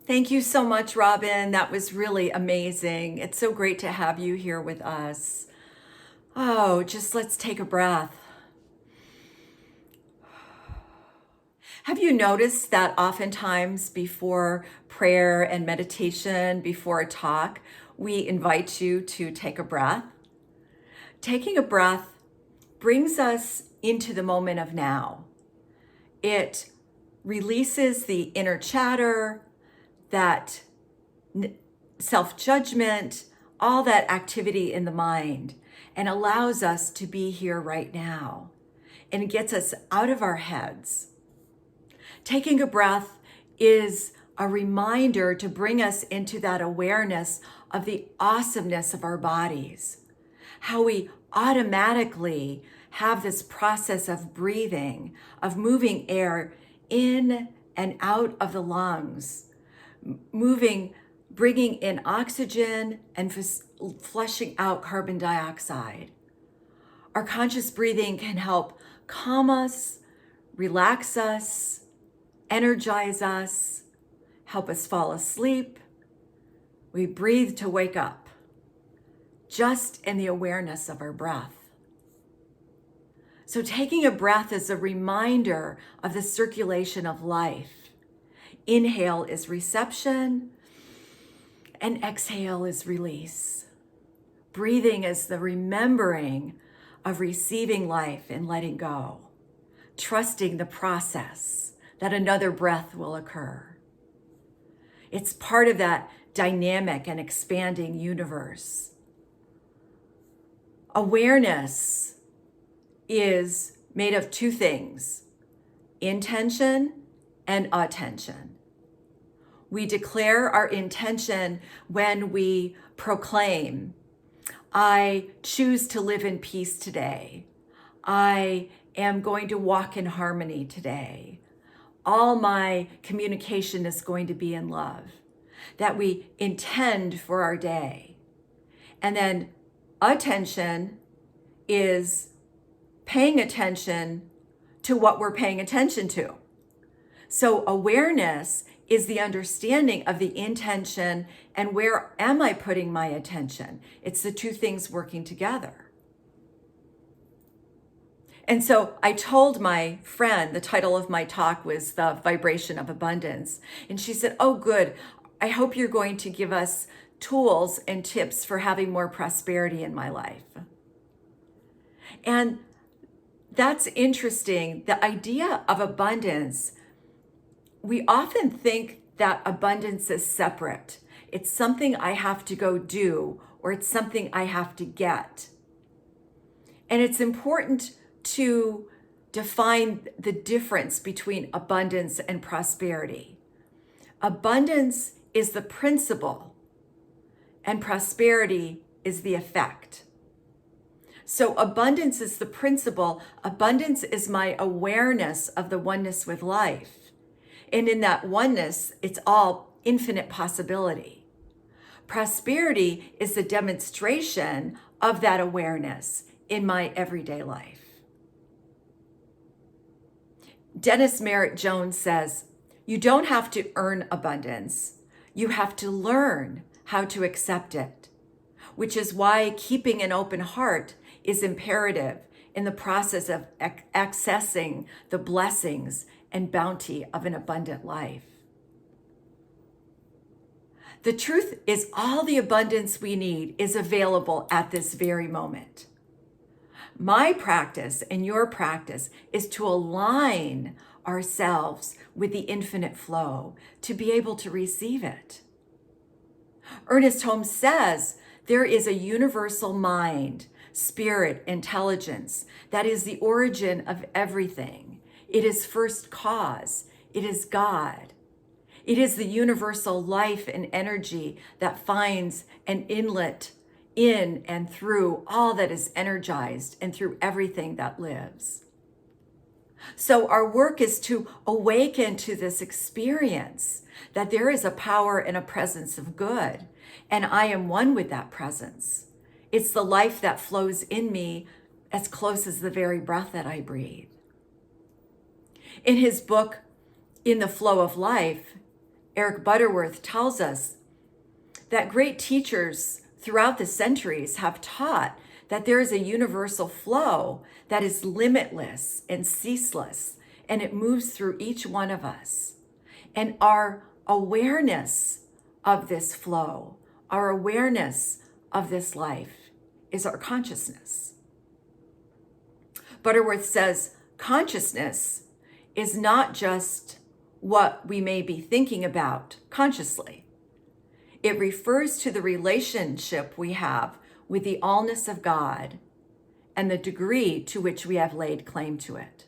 Thank you so much, Robin. That was really amazing. It's so great to have you here with us. Oh, just let's take a breath. Have you noticed that oftentimes before prayer and meditation, before a talk, we invite you to take a breath? Taking a breath brings us into the moment of now. It releases the inner chatter, that self-judgment, all that activity in the mind, and allows us to be here right now. And it gets us out of our heads. Taking a breath is a reminder to bring us into that awareness of the awesomeness of our bodies, how we automatically have this process of breathing, of moving air in and out of the lungs, bringing in oxygen and flushing out carbon dioxide. Our conscious breathing can help calm us, relax us, energize us, help us fall asleep. We breathe to wake up, just in the awareness of our breath. So taking a breath is a reminder of the circulation of life. Inhale is reception, and exhale is release. Breathing is the remembering of receiving life and letting go, trusting the process that another breath will occur. It's part of that dynamic and expanding universe. Awareness is made of two things: intention and attention. We declare our intention when we proclaim, I choose to live in peace today. I am going to walk in harmony today. All my communication is going to be in love. That we intend for our day. And then attention is paying attention to what we're paying attention to. So awareness is the understanding of the intention and where am I putting my attention? It's the two things working together. And so I told my friend, the title of my talk was The Vibration of Abundance. And she said, oh, good. I hope you're going to give us tools and tips for having more prosperity in my life. And that's interesting. The idea of abundance, we often think that abundance is separate. It's something I have to go do, or it's something I have to get. And it's important to define the difference between abundance and prosperity. Abundance is the principle, and prosperity is the effect. So abundance is the principle. Abundance is my awareness of the oneness with life. And in that oneness, it's all infinite possibility. Prosperity is the demonstration of that awareness in my everyday life. Dennis Merritt Jones says, you don't have to earn abundance. You have to learn how to accept it, which is why keeping an open heart is imperative in the process of accessing the blessings and bounty of an abundant life. The truth is, all the abundance we need is available at this very moment. My practice and your practice is to align ourselves with the infinite flow to be able to receive it. Ernest Holmes says there is a universal mind, spirit, intelligence that is the origin of everything. It is first cause. It is God. It is the universal life and energy that finds an inlet in and through all that is energized and through everything that lives. So our work is to awaken to this experience that there is a power and a presence of good, and I am one with that presence. It's the life that flows in me as close as the very breath that I breathe. In his book, In the Flow of Life, Eric Butterworth tells us that great teachers throughout the centuries have taught that there is a universal flow that is limitless and ceaseless, and it moves through each one of us. And our awareness of this flow, our awareness of this life is our consciousness. Butterworth says consciousness is not just what we may be thinking about consciously. It refers to the relationship we have with the allness of God and the degree to which we have laid claim to it.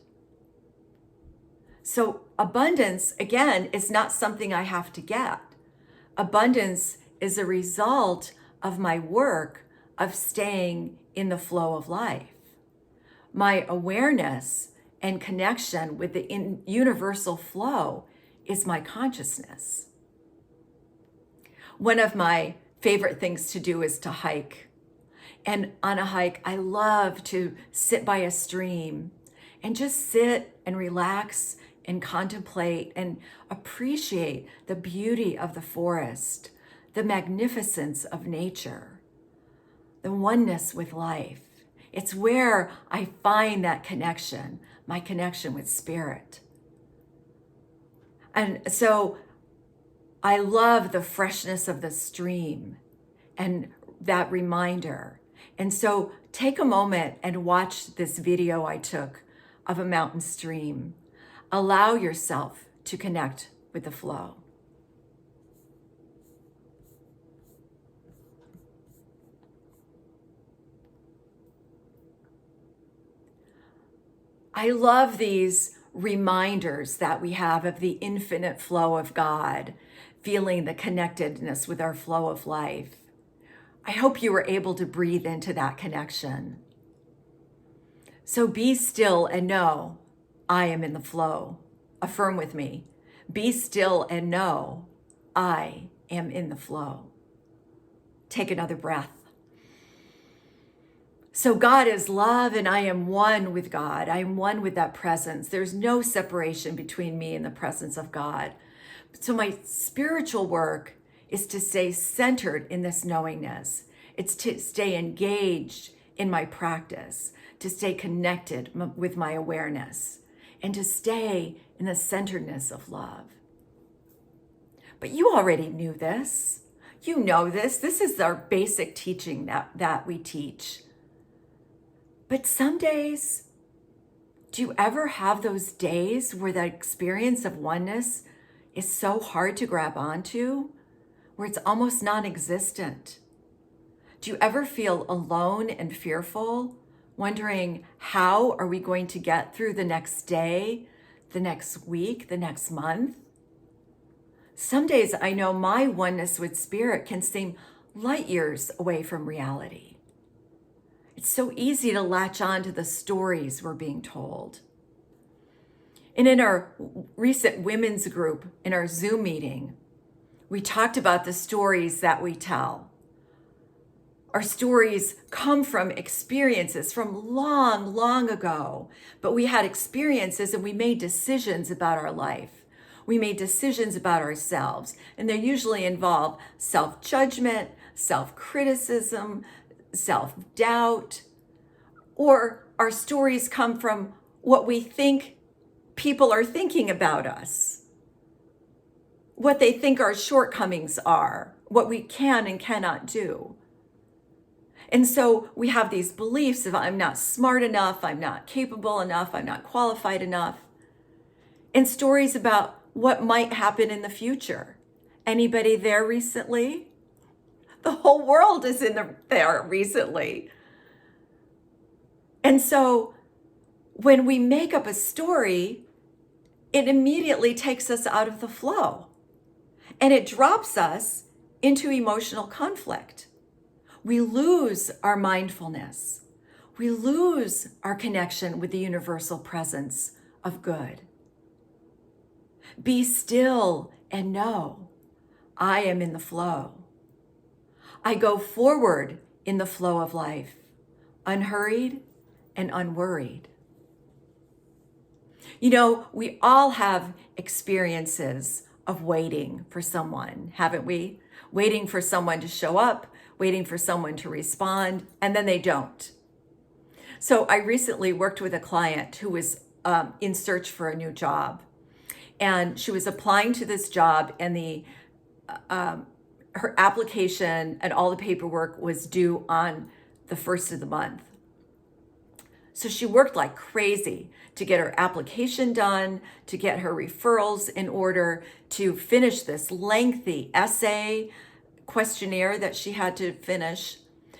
So abundance, again, is not something I have to get. Abundance is a result of my work of staying in the flow of life. My awareness and connection with the universal flow is my consciousness. One of my favorite things to do is to hike. And on a hike, I love to sit by a stream and just sit and relax and contemplate and appreciate the beauty of the forest, the magnificence of nature, the oneness with life. It's where I find that connection, my connection with spirit. And so I love the freshness of the stream and that reminder. And so take a moment and watch this video I took of a mountain stream. Allow yourself to connect with the flow. I love these reminders that we have of the infinite flow of God, feeling the connectedness with our flow of life. I hope you were able to breathe into that connection. So be still and know I am in the flow. Affirm with me. Be still and know I am in the flow. Take another breath. So God is love and I am one with God. I am one with that presence. There's no separation between me and the presence of God. So my spiritual work is to stay centered in this knowingness. It's to stay engaged in my practice, to stay connected with my awareness, and to stay in the centeredness of love. But you already knew this. You know this. This is our basic teaching that we teach. But some days, do you ever have those days where the experience of oneness is so hard to grab onto, where it's almost non-existent? Do you ever feel alone and fearful, wondering how are we going to get through the next day, the next week, the next month? Some days I know my oneness with spirit can seem light years away from reality. It's so easy to latch on to the stories we're being told. And in our recent women's group, in our Zoom meeting, we talked about the stories that we tell. Our stories come from experiences from long, long ago, but we had experiences and we made decisions about our life. We made decisions about ourselves, and they usually involve self-judgment, self-criticism, self-doubt, or our stories come from what we think people are thinking about us, what they think our shortcomings are, what we can and cannot do. And so we have these beliefs of I'm not smart enough, I'm not capable enough, I'm not qualified enough, and stories about what might happen in the future. Anybody there recently? The whole world is there recently. And so when we make up a story, it immediately takes us out of the flow and it drops us into emotional conflict. We lose our mindfulness. We lose our connection with the universal presence of good. Be still and know I am in the flow. I go forward in the flow of life, unhurried and unworried. You know, we all have experiences of waiting for someone, haven't we? Waiting for someone to show up, waiting for someone to respond, and then they don't. So I recently worked with a client who was in search for a new job. And she was applying to this job, and her application and all the paperwork was due on the first of the month. So she worked like crazy to get her application done, to get her referrals in order, to finish this lengthy essay questionnaire that she had to finish.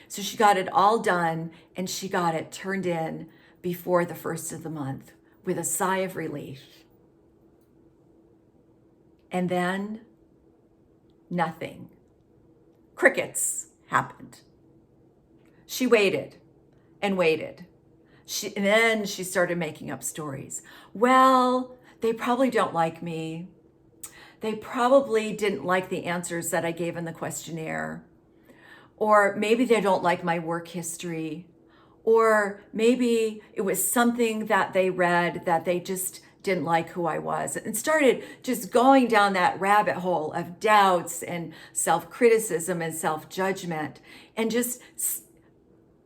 So she got it all done, and she got it turned in before the first of the month with a sigh of relief. And then nothing. Crickets happened. She waited and waited. And then she started making up stories. Well, they probably don't like me. They probably didn't like the answers that I gave in the questionnaire. Or maybe they don't like my work history. Or maybe it was something that they read that they just didn't like who I was, and started just going down that rabbit hole of doubts and self-criticism and self-judgment, and just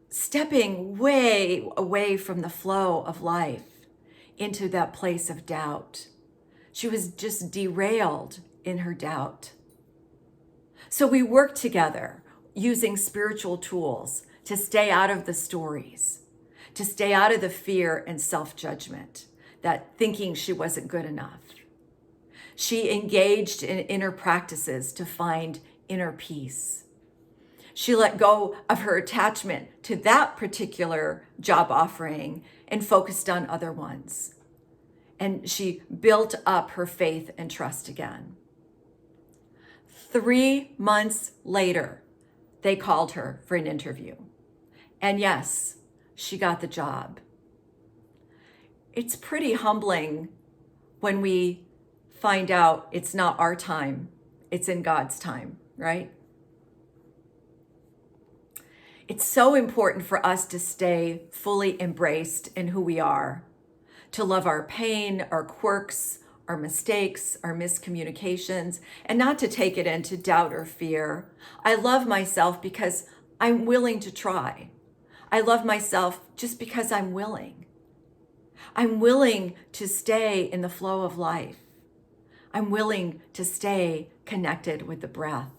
stepping way away from the flow of life into that place of doubt. She was just derailed in her doubt. So we worked together using spiritual tools to stay out of the stories, to stay out of the fear and self-judgment, that thinking she wasn't good enough. She engaged in inner practices to find inner peace. She let go of her attachment to that particular job offering and focused on other ones. And she built up her faith and trust again. 3 months later, they called her for an interview. And yes, she got the job. It's pretty humbling when we find out it's not our time, it's in God's time, right? It's so important for us to stay fully embraced in who we are, to love our pain, our quirks, our mistakes, our miscommunications, and not to take it into doubt or fear. I love myself because I'm willing to try. I love myself just because I'm willing. I'm willing to stay in the flow of life. I'm willing to stay connected with the breath.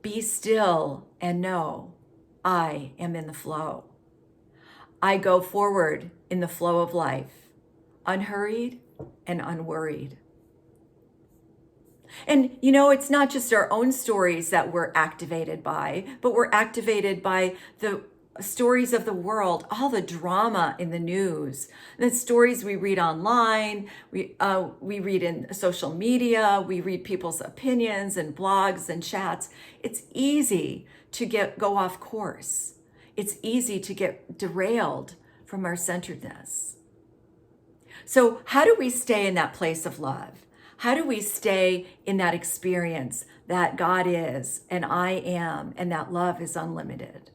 Be still and know I am in the flow. I go forward in the flow of life, unhurried and unworried. And it's not just our own stories that we're activated by, but we're activated by the stories of the world, all the drama in the news, the stories we read online, we read in social media, we read people's opinions and blogs and chats. It's easy to go off course. It's easy to get derailed from our centeredness. So how do we stay in that place of love? How do we stay in that experience that God is and I am and that love is unlimited?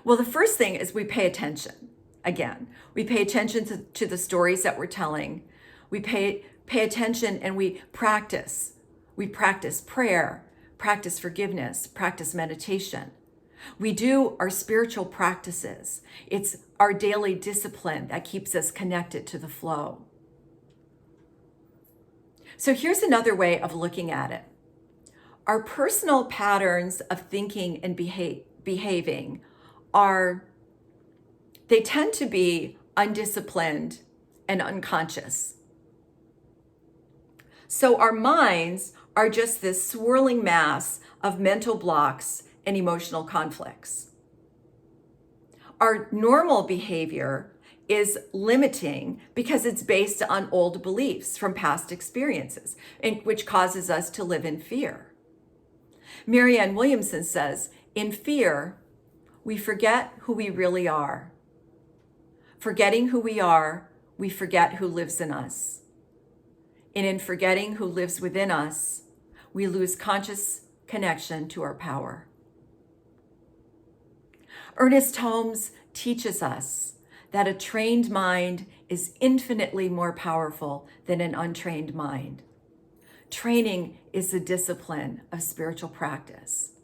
Well, the first thing is we pay attention. Again, we pay attention to the stories that we're telling. We pay attention and we practice. We practice prayer, practice forgiveness, practice meditation. We do our spiritual practices. It's our daily discipline that keeps us connected to the flow. So here's another way of looking at it. Our personal patterns of thinking and behaving they tend to be undisciplined and unconscious. So our minds are just this swirling mass of mental blocks and emotional conflicts. Our normal behavior is limiting because it's based on old beliefs from past experiences, which causes us to live in fear. Marianne Williamson says, in fear, we forget who we really are. Forgetting who we are, we forget who lives in us. And in forgetting who lives within us, we lose conscious connection to our power. Ernest Holmes teaches us that a trained mind is infinitely more powerful than an untrained mind. Training is the discipline of spiritual practice.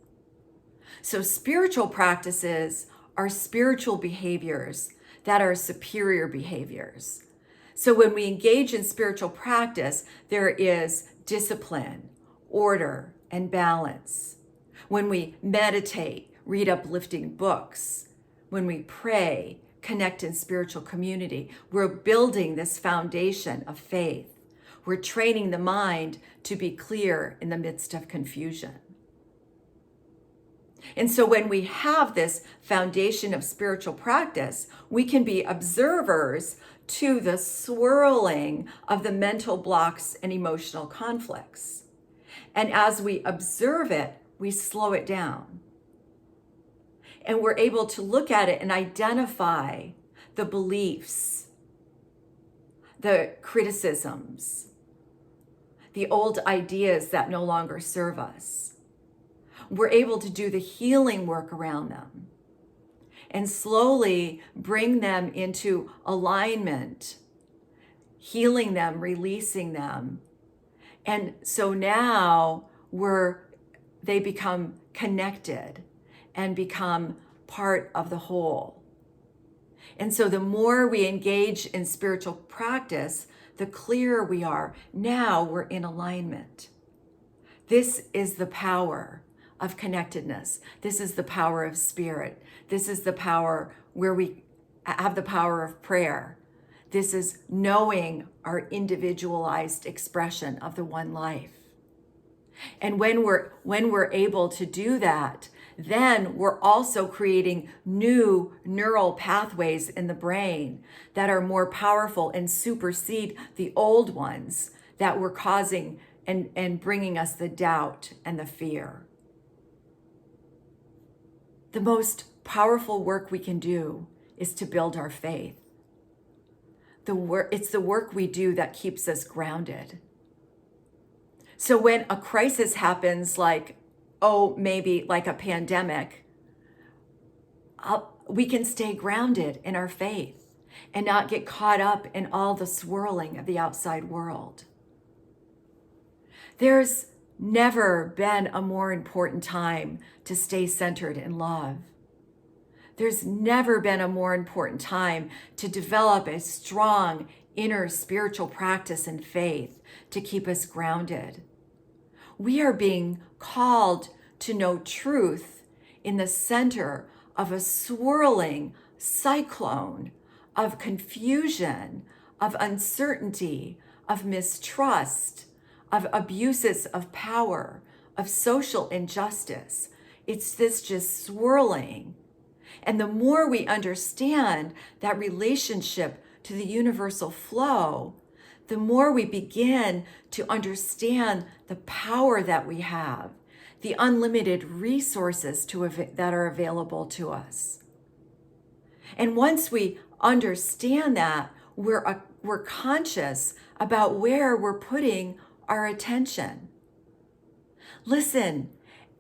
So spiritual practices are spiritual behaviors that are superior behaviors. So when we engage in spiritual practice, there is discipline, order, and balance. When we meditate, read uplifting books, when we pray, connect in spiritual community, we're building this foundation of faith. We're training the mind to be clear in the midst of confusion. And so when we have this foundation of spiritual practice, we can be observers to the swirling of the mental blocks and emotional conflicts. And as we observe it, we slow it down. And we're able to look at it and identify the beliefs, the criticisms, the old ideas that no longer serve us. We're able to do the healing work around them and slowly bring them into alignment, healing them, releasing them. And so now they become connected and become part of the whole. And so the more we engage in spiritual practice, the clearer we are. Now we're in alignment. This is the power of connectedness. This is the power of spirit. This is the power where we have the power of prayer. This is knowing our individualized expression of the one life. And when we're able to do that, then we're also creating new neural pathways in the brain that are more powerful and supersede the old ones that were causing and bringing us the doubt and the fear. The most powerful work we can do is to build our faith. It's the work we do that keeps us grounded. So when a crisis happens, maybe like a pandemic, we can stay grounded in our faith and not get caught up in all the swirling of the outside world. There's never been a more important time to stay centered in love. There's never been a more important time to develop a strong inner spiritual practice and faith to keep us grounded. We are being called to know truth in the center of a swirling cyclone of confusion, of uncertainty, of mistrust, of abuses of power, of social injustice. It's this just swirling. And the more we understand that relationship to the universal flow, the more we begin to understand the power that we have, the unlimited resources that are available to us. And once we understand that, we're conscious about where we're putting our attention. Listen,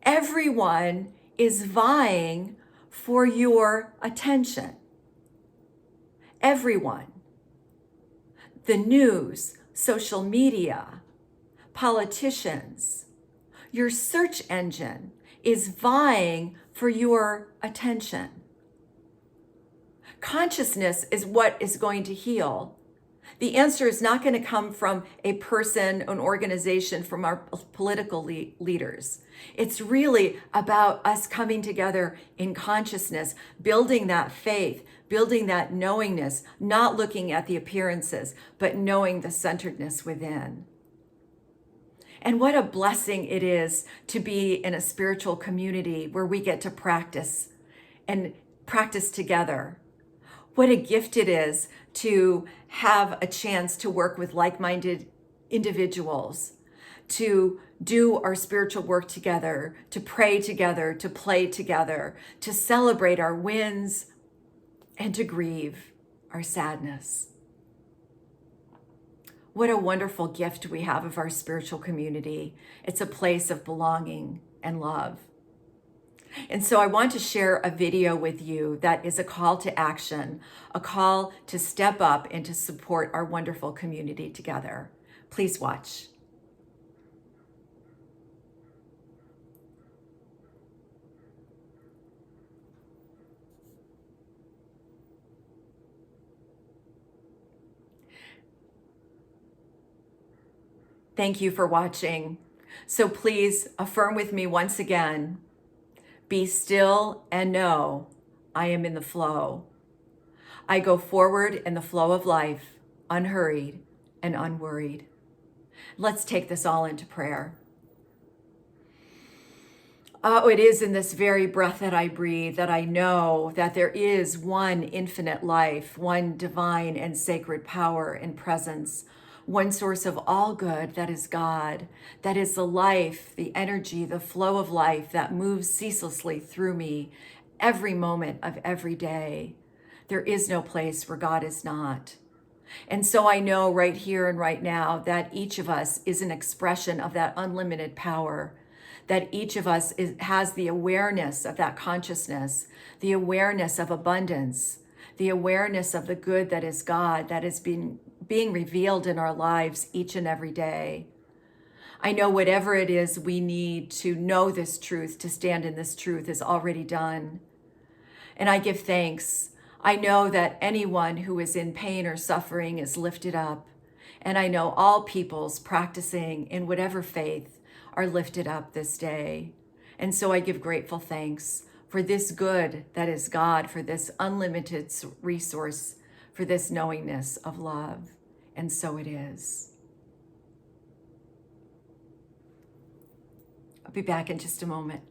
everyone is vying for your attention. Everyone. The news, social media, politicians, your search engine is vying for your attention. Consciousness is what is going to heal. The answer is not going to come from a person, an organization, from our political leaders. It's really about us coming together in consciousness, building that faith, building that knowingness, not looking at the appearances, but knowing the centeredness within. And what a blessing it is to be in a spiritual community where we get to practice and practice together. What a gift it is to have a chance to work with like-minded individuals, to do our spiritual work together, to pray together, to play together, to celebrate our wins, and to grieve our sadness. What a wonderful gift we have of our spiritual community. It's a place of belonging and love. And so I want to share a video with you that is a call to action, a call to step up and to support our wonderful community together. Please watch. Thank you for watching. So please affirm with me once again, be still and know I am in the flow. I go forward in the flow of life, unhurried and unworried. Let's take this all into prayer. Oh, it is in this very breath that I breathe that I know that there is one infinite life, one divine and sacred power and presence, one source of all good that is God, that is the life, the energy, the flow of life that moves ceaselessly through me every moment of every day. There is no place where God is not. And so I know right here and right now that each of us is an expression of that unlimited power, that each of us has the awareness of that consciousness, the awareness of abundance, the awareness of the good that is God, that is being revealed in our lives each and every day. I know whatever it is we need to know this truth, to stand in this truth, is already done. And I give thanks. I know that anyone who is in pain or suffering is lifted up. And I know all peoples practicing in whatever faith are lifted up this day. And so I give grateful thanks for this good that is God, for this unlimited resource, for this knowingness of love. And so it is. I'll be back in just a moment.